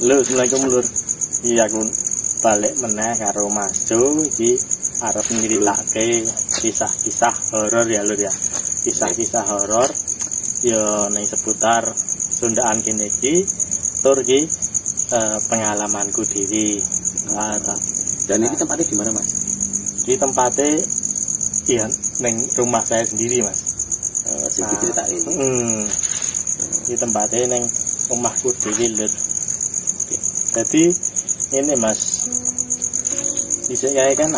Lur, assalamualaikum lur. Iya aku balik meneh karo Mas Jo iki arep nyritakake kisah-kisah horor ya lur ya. Kisah-kisah horor ya ning seputar Sundaan kene iki tur iki pengalamanku dhewe. Dan ini tempatnya di mana Mas? Di tempatnya iya ning rumah saya sendiri Mas. Sing diceritain. Di tempatnya ning omahku dhewe lur. Jadi ini Mas, bisa kan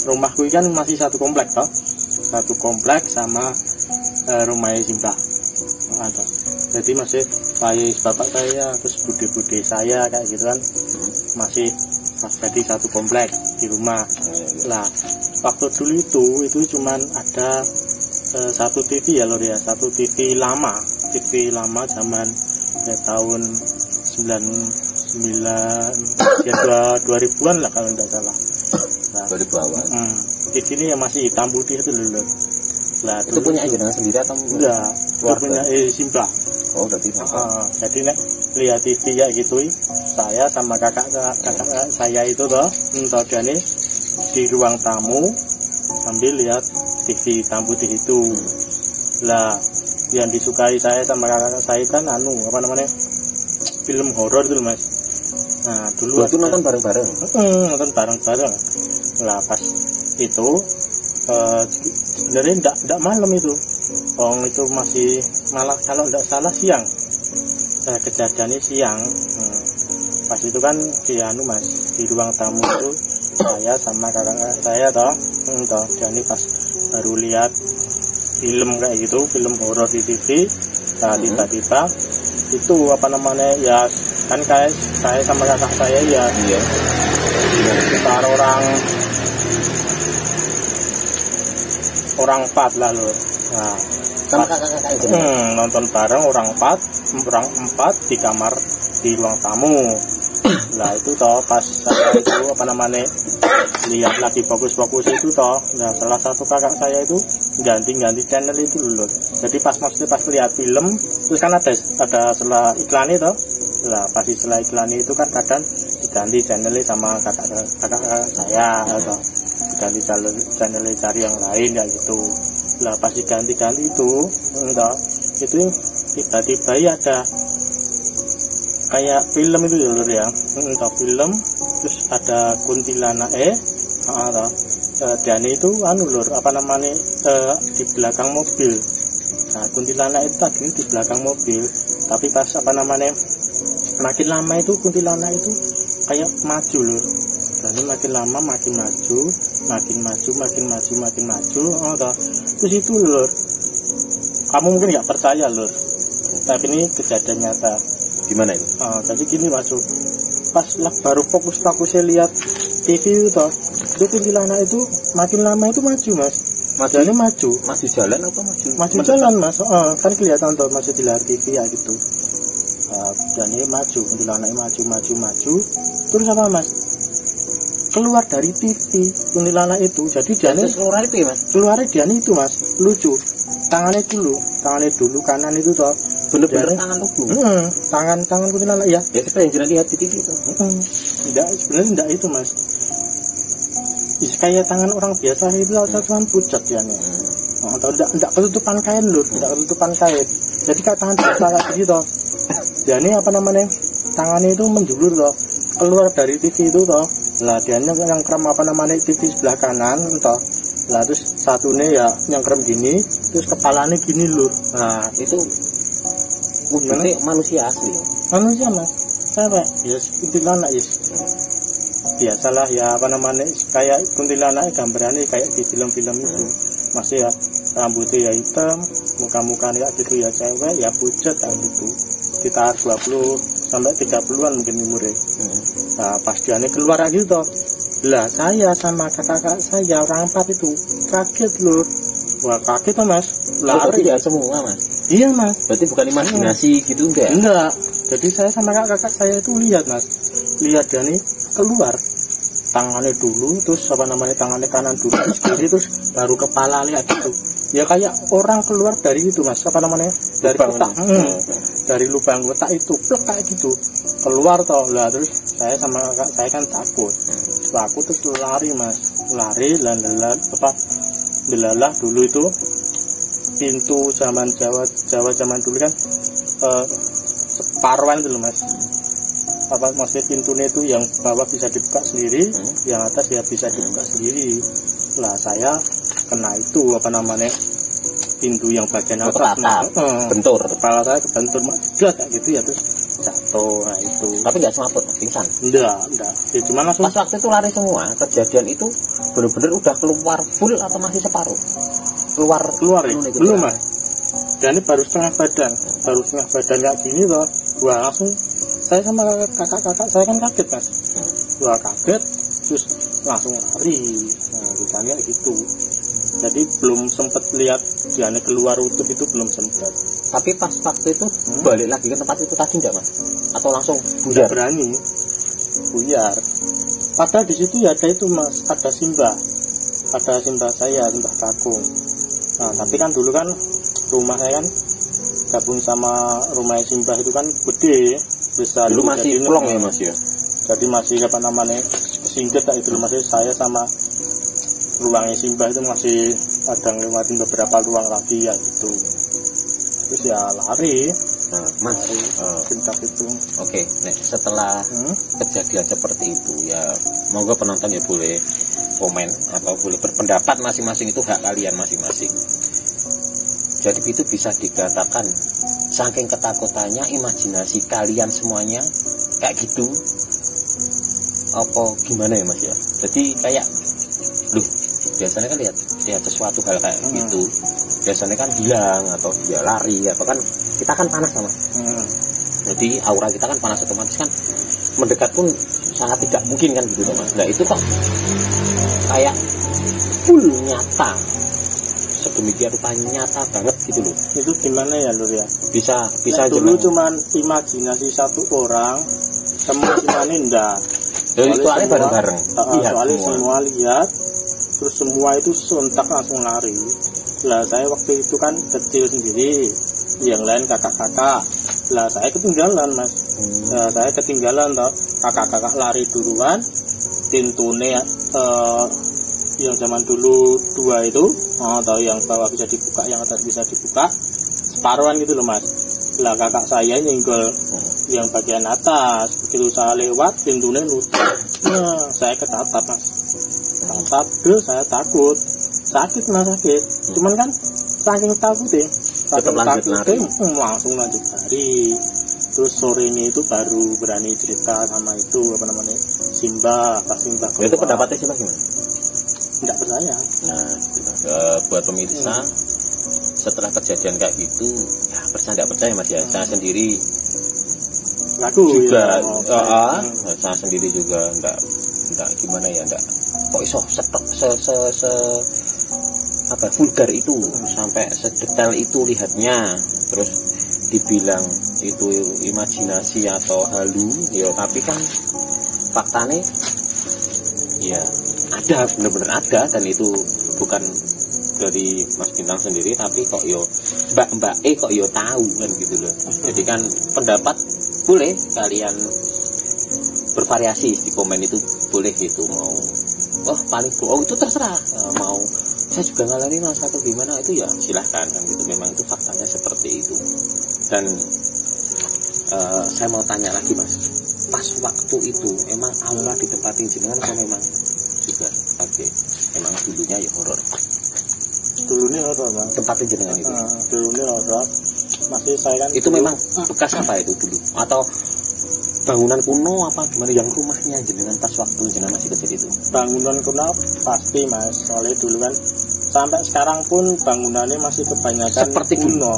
rumahku kan masih satu komplek toh, satu komplek sama rumahnya Simbah. Jadi masih bapak saya terus bude-bude saya kayak gitu kan masih jadi satu komplek di rumah. Lah waktu dulu itu cuman ada satu TV ya lor ya, satu TV lama zaman tahun 2000-an lah kalau tidak salah. Nah, 2000 awal. Di sini yang masih hitam putih itu lho. Lah itu punya jenengan sendiri atau enggak? Punya Simbah. Oh, berarti jadi nek lihat TV ya gitu, saya sama kakak saya itu toh, jane di ruang tamu sambil lihat TV hitam putih itu. Lah yang disukai saya sama kakak saya kan apa namanya? Film horor itu Mas. Nah dulu itu nonton bareng-bareng. Nonton bareng-bareng. Lah pas itu sebenarnya enggak malam itu. Itu masih malah kalau enggak salah siang. Kejadiannya siang. Pas itu kan di Mas di ruang tamu itu saya sama kakak saya toh jadi pas baru lihat film kayak gitu, film horor di TV. Nah, tiba-tiba itu apa namanya ya kan kayak saya sama kakak saya ya sekitar orang 4 lah loh. Nah sama kakak-kakak itu nonton bareng orang 4 di kamar di ruang tamu. Lah itu toh pas saya itu apa namanya lihat lagi fokus-fokus itu toh. Nah salah satu kakak saya itu ganti channel itu loh. Jadi pas lihat film terus kan ada setelah iklan itu. Lah pas setelah iklan itu kan kadang diganti channelnya sama kakak saya atau diganti channelnya cari yang lain ya gitu. Lah pas diganti itu tiba-tiba ya ada kayak film itu ya lur ya, film terus ada kuntilanak dan itu lur apa namanya di belakang mobil. Nah kuntilanak itu tadi di belakang mobil, tapi pas apa namanya makin lama itu kuntilanak itu kayak maju lur. Dan makin lama makin maju. Terus itu lur, kamu mungkin nggak percaya lur, tapi ini kejadian nyata. Gimana itu? Jadi gini Mas, pas baru fokusnya lihat TV itu toh, itu kuntilanak itu makin lama itu maju Mas. Majuannya maju. Masih jalan apa maju? Maju jalan Mas. Kan kelihatan toh masih di layar TV ya gitu. Jadi maju, kuntilanaknya maju. Terus apa Mas? Keluar dari TV kuntilanak itu. Jadi dia keluar itu ya Mas? Keluarnya dia itu Mas. Lucu. Tangannya dulu kanan itu toh. Bener-bener tangan tubuh. Tangan kuntilanak ya. Ya seperti yang jelas lihat di TV itu. Sebenarnya enggak itu Mas. Kayak tangan orang biasa itu cuma pucat ya nih. Atau enggak ketutupan kain lur, enggak ketutupan kain. Jadi kayak tangan biasa kayak gitu. Dia ini apa namanya? Tangannya itu menjulur toh. Keluar dari TV itu toh. Lah dia yang krem apa namanya TV sebelah kanan toh. Lah terus satunya ya yang krem gini, terus kepalanya gini lur. Nah, itu wujudnya manusia asli. Manusia Mas. Cewek. Ya kuntilanak ya. Biasalah ya apa namanya kayak kuntilanak gambarannya kayak di film-film itu. Masih ya rambutnya ya hitam, muka-mukanya gitu ya cewek ya pucat kayak gitu. Sekitar 20 sampai 30-an mungkin umurnya. Nah, pas dia keluar gitu toh. Lah saya sama kakak saya orang 4 itu kaget lur. Wah kaget toh Mas. Lari ya semua Mas. Iya Mas. Berarti bukan imajinasi gitu enggak? Enggak. Jadi saya sama kakak saya itu lihat Mas. Lihat dia keluar. Tangannya dulu, terus apa namanya tangannya kanan dulu, terus kiri, terus baru kepala lihat gitu. ya kayak orang keluar dari itu mas, apa namanya, dari Lubang. kotak, dari lubang kotak itu plek kayak gitu keluar toh lah. Terus saya sama kakak saya kan takut, aku terus lari mas, lari delalah dulu itu pintu zaman Jawa zaman dulu kan separuhan dulu mas, apa maksudnya pintunya itu yang bawah bisa dibuka sendiri, yang atas ya bisa dibuka sendiri. Lah saya kena itu apa namanya, pintu yang bagian atas bentur, kepala saya kebentur kayak gitu ya, terus jatuh. Nah itu tapi nggak semaput, pingsan. enggak ya, cuma langsung Pas waktu itu lari semua, kejadian itu benar-benar udah keluar full atau masih separuh? Keluar ya belum mas, dan ini baru setengah badan kayak gini loh. Wah langsung saya sama kakak saya kan kaget mas, wah kaget, terus langsung lari. Nah ditanya gitu, jadi belum sempat lihat dia keluar utuh, itu belum sempat. Tapi pas waktu itu balik lagi ke tempat itu tadi enggak mas? Atau langsung Tidak berani buyar. Padahal di situ ya ada itu mas, ada simbah saya, simbah kakung. Nah tapi kan dulu kan rumah saya kan gabung sama rumah simbah itu kan gede besar. Dulu masih plong ya mas ya? Jadi masih apa namanya, singkat itu masih saya sama ruangnya simbah itu masih ada ngelewatin beberapa ruang lagi ya itu. Terus ya lari. Nah, mas, pintar itu. Oke, setelah kejadian seperti itu ya, monggo penonton ya boleh komen atau boleh berpendapat masing-masing, itu hak kalian masing-masing. Jadi itu bisa dikatakan saking ketakutannya imajinasi kalian semuanya kayak gitu, apa gimana ya mas ya? Jadi kayak biasanya kan lihat sesuatu hal kayak gitu, biasanya kan hilang atau dia lari atau kan kita kan panas sama, jadi aura kita kan panas, otomatis kan mendekat pun sangat tidak mungkin kan gitu mas. Nah itu kok kayak full nyata, sedemikian rupa nyata banget gitu loh. Itu gimana ya Lur ya? Bisa dulu cuman imajinasi satu orang, teman-teman enggak. Soalnya bareng-bareng. Soalnya semua lihat, terus semua itu sontak langsung lari. Lah saya waktu itu kan kecil sendiri, yang lain kakak-kakak. Lah saya ketinggalan mas. Saya ketinggalan toh, kakak-kakak lari duluan, pintunya yang zaman dulu 2 itu, atau yang bawah bisa dibuka, yang atas bisa dibuka, separuhan gitu loh mas. Lah kakak saya nyenggol yang bagian atas, begitu saya lewat pintunya nutup. Nah saya ketatap mas, terus saya takut, sakit mas, sakit. Cuman kan saking takutnya, langsung lanjut lari. Terus sorenya itu baru berani cerita sama itu apa namanya, Simbah, Pak Simbah. Itu pendapatnya Simbah gimana? Tidak percaya. Nah, buat pemirsa, setelah kejadian kayak gitu, ya percaya tidak percaya mas ya. Saya sendiri Laku juga, ya, saya sendiri juga enggak gimana ya, enggak kok iso apa vulgar itu, sampai sedetail itu lihatnya, terus dibilang itu imajinasi atau halu ya, tapi kan faktanya ya ada, benar-benar ada, dan itu bukan dari Mas Bintang sendiri, tapi kok yo mbak kok yo tahu kan gitu loh. Jadi kan pendapat boleh kalian bervariasi di komen, itu boleh gitu, mau paling bohong itu terserah, mau saya juga ngalamin satu gimana itu ya silahkan kan gitu, memang itu faktanya seperti itu. Dan saya mau tanya lagi mas, pas waktu itu emang aura di tempat jenengan atau memang juga pakai, emang dulunya ya horor? Dulunya horor mas, tempat jenengan itu dulunya horor. Masih saya kan itu dulu, memang bekas apa itu dulu, atau bangunan kuno apa gimana yang rumahnya jenengan pas waktu jenengan masih kecil itu? Bangunan kuno pasti mas, soalnya dulu kan sampai sekarang pun bangunannya masih kebanyakan seperti kuno.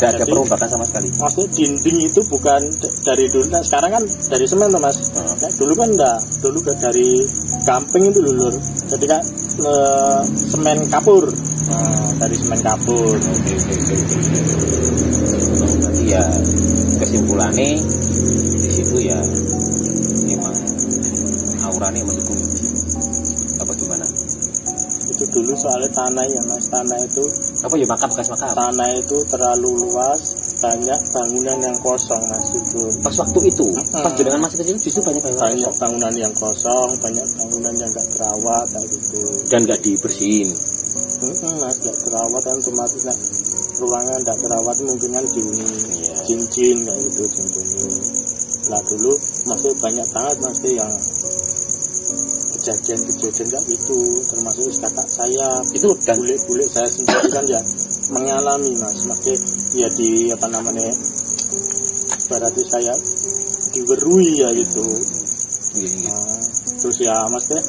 Tidak ada perombakan sama sekali. Maksudnya dinding itu bukan dari dulu, nah, sekarang kan dari semen tuh mas. Nah, dulu kan enggak, dulu dari gamping itu dulu. Jadi kan semen kapur. Dari semen kapur. Oke. Berarti ya kesimpulannya di situ ya memang auranya mendukung apa gimana? Itu dulu soalnya tanahnya mas, tanah itu Apa ya makam bekas makam? tanah itu terlalu luas, banyak bangunan yang kosong mas itu. Pas waktu itu, pas jenengan masih kecil justru banyak Banyak bangunan yang kosong, banyak bangunan yang nggak terawat kayak gitu. dan nggak dibersihin. Mas nggak terawat kan otomatis nah, ruangan nggak terawat mungkin kan dihuni Iya. cincin kayak gitu cincin. Lah dulu masih banyak banget masih yang kejadian kayak gitu, termasuk kakak saya Itu dan bule saya sendiri kan ya mengalami mas, masih ya di apa namanya berarti saya diberui ya gitu. iya. Nah, terus ya mas deh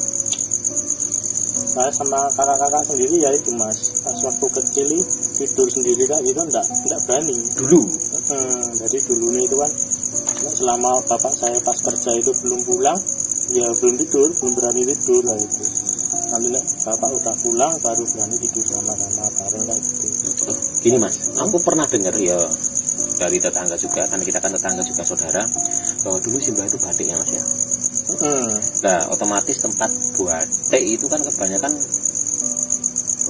saya sama kakak-kakak sendiri ya itu mas pas waktu kecil tidur sendiri kak gitu enggak berani Dulu jadi dulu nih itu kan selama bapak saya pas kerja itu belum pulang ya belum berani tidur lah gitu. Nanti nek bapak udah pulang baru berani tidur sama-sama bareng kayak gitu. gini mas, aku pernah dengar ya dari tetangga juga, kan kita kan tetangga juga saudara, bahwa dulu Simbah itu batik ya mas ya. Nah otomatis tempat batik itu kan kebanyakan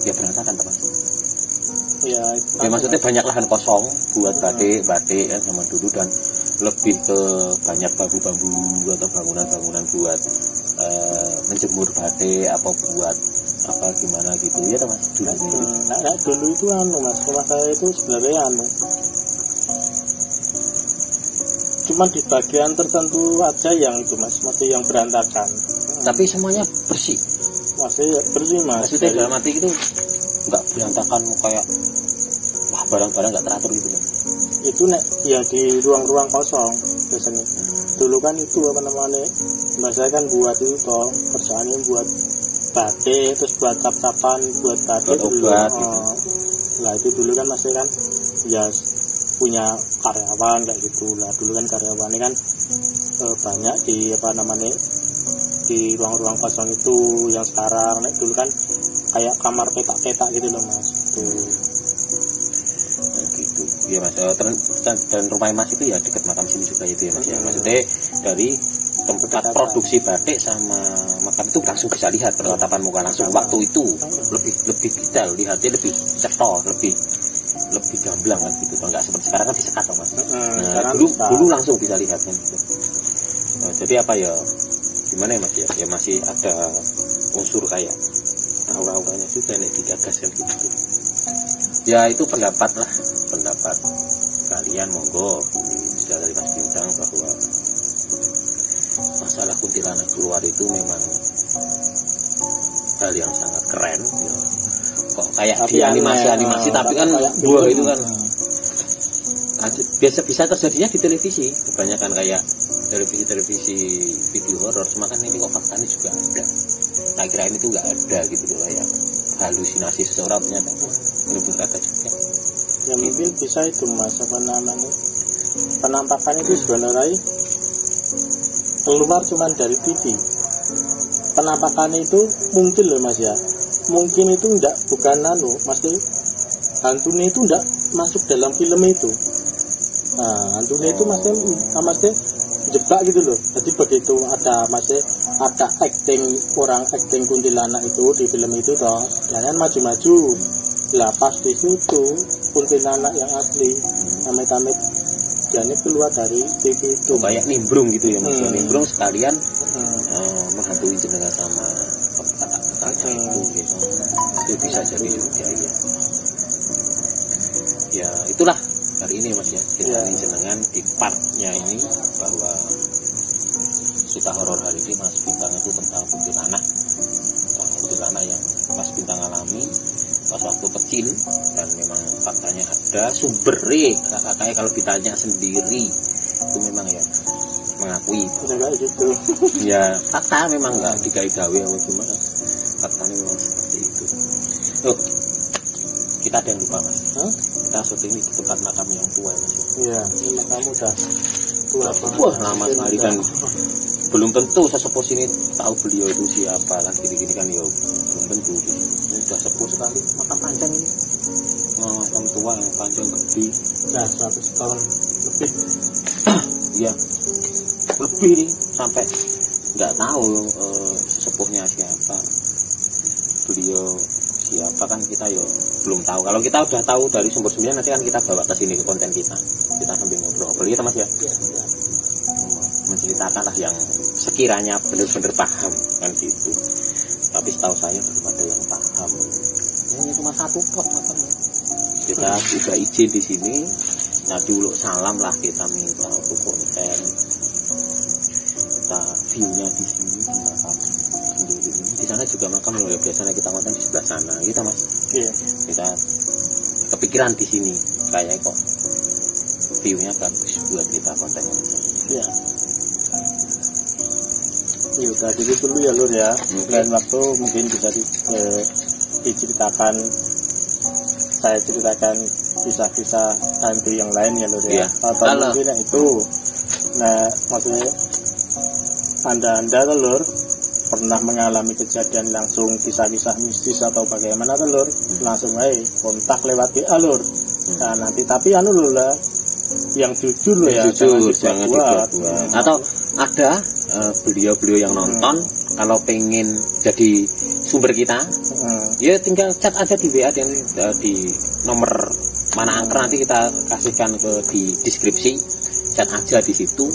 ya berantakan teman. Ya, Ya maksudnya banyak lahan kosong buat batik kan zaman dulu, dan lebih ke banyak bambu-bambu atau bangunan-bangunan buat menjemur batik apa buat apa gimana gitu ya mas dulu. Nah, dulu itu mas rumah saya itu sebenarnya cuma di bagian tertentu aja yang itu mas masih yang berantakan. Tapi semuanya bersih. Masih bersih mas. Maksudnya dalam arti itu nggak berantakan kayak wah barang-barang nggak teratur gitu ya. Itu nek ya di ruang-ruang kosong biasanya. Dulu kan itu apa namanya? Mbak saya kan buat itu toh kerjaannya buat batik, terus buat cap-capan, buat batik buat dulu. obat, Lah itu dulu kan masih kan ya punya karyawan kayak gitu lah. Dulu kan karyawannya kan banyak di apa namanya di ruang-ruang kosong itu yang sekarang nek dulu kan kayak kamar petak-petak gitu loh mas. Tuh. Nah, gitu. Ya mas, dan rumah mas itu ya dekat makam sini juga itu ya mas ya. Maksudnya dari tempat produksi batik sama makam itu langsung bisa lihat perlatapan muka langsung. Waktu itu lebih detail, lihatnya lebih cetok, lebih gamblang kan gitu. Nggak seperti sekarang kan disekat loh mas. Nah, dulu langsung bisa lihat kan gitu. Nah, jadi apa ya? Gimana ya mas ya? Ya masih ada unsur kayak aura-auranya juga nih digagas kan gitu. Ya itu pendapat kalian, monggo sudah dari Mas Bintang bahwa masalah kuntilanak keluar itu memang hal yang sangat keren ya. Kok kayak tapi di animasi tapi kan buah itu kan biasa bisa terjadinya di televisi, kebanyakan kayak televisi video horor, cuma kan ini kok faktanya juga ada. Nah kirain itu nggak ada gitu loh, kayak halusinasi seseorang ternyata ini benar ada juga. Ya mungkin bisa itu mas apa namanya penampakan itu sebenarnya keluar cuman dari TV. Penampakan itu mungkin loh mas ya, mungkin itu bukan pasti hantunya itu enggak masuk dalam film itu. Nah hantunya itu masih jebak gitu loh. Jadi begitu ada acting kuntilanak itu di film itu toh, jangan maju-maju. Lah pas di situ kuntilanak yang asli amit-amit jadi keluar dari TV itu. Kayak nimbrung gitu ya mas. Nimbrung sekalian menghantui jenengan sama kata-katanya itu gitu. Itu bisa jadi juga ya. Ya itulah hari ini mas ya, kita jenengan di partnya ini bahwa cerita horor hari ini Mas Bintang itu tentang kuntilanak yang Mas Bintang alami pas waktu kecil, dan memang faktanya ada sumbernya. Kakaknya kalau ditanya sendiri itu memang ya mengakui gitu. Ya fakta memang nggak digawe-gawe atau gimana, faktanya memang seperti itu. Oh, kita ada yang lupa mas. Kita syuting di tempat makam yang tua mas. Iya, makam udah tua banget. Wah lama sekali, dan belum tentu sesepuh sini tahu beliau itu siapa kan, gini-gini kan ya belum tentu. Ini sudah sepuh sekali, makam panjang ini. Makam tua yang panjang gede. Ya 100 tahun lebih. Iya, lebih nih, sampai nggak tahu sesepuhnya siapa. Beliau strategi apa kan kita yo belum tahu. Kalau kita udah tahu dari sumber-sumbernya nanti kan kita bawa ke sini ke konten kita sambil ngobrol gitu Mas ya. Menceritakan lah yang sekiranya benar-benar paham kan gitu. Tapi setahu saya belum ada yang paham. Ini cuma satu pot makanya. Kita juga izin di sini. Nah dulu salam lah kita minta untuk konten. Kita view-nya di sini di makam sendiri. Di sana juga makam ya biasanya kita konten di sebelah sana. Kita Mas. Iya. Kita kepikiran di sini kayak kok view-nya bagus buat kita konten. Iya. Ya udah gitu dulu ya Lur ya. Dan waktu mungkin bisa diceritakan, saya ceritakan kisah-kisah hantu yang lain ya Lur ya. Atau mungkin itu. Nah maksudnya anda tuh Lur pernah mengalami kejadian langsung kisah-kisah mistis atau bagaimana tuh Lur, langsung aja kontak lewat WA Lur. Nah nanti tapi anu Lur lah yang jujur loh ya, jujur jangan dibuat. Atau ada beliau-beliau yang nonton kalau pengen jadi sumber kita ya tinggal chat aja di WA di nomor mana angker nanti kita kasihkan di deskripsi, chat aja di situ.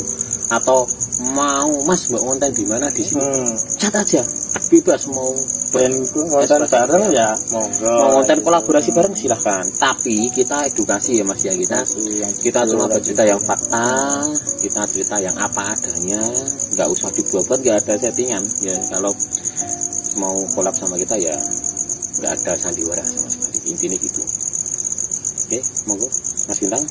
Atau mau Mas mau konten di mana di sini chat aja bebas, mau konten bareng ya monggo, mau konten kolaborasi bareng silahkan, tapi kita edukasi ya Mas ya, kita cuma bercerita yang fakta, kita cerita yang apa adanya, nggak usah dibuat-buat, nggak ada settingan ya. Kalau mau kolab sama kita ya nggak ada sandiwara sama sekali, intinya gitu. Oke, monggo Mas Bintang.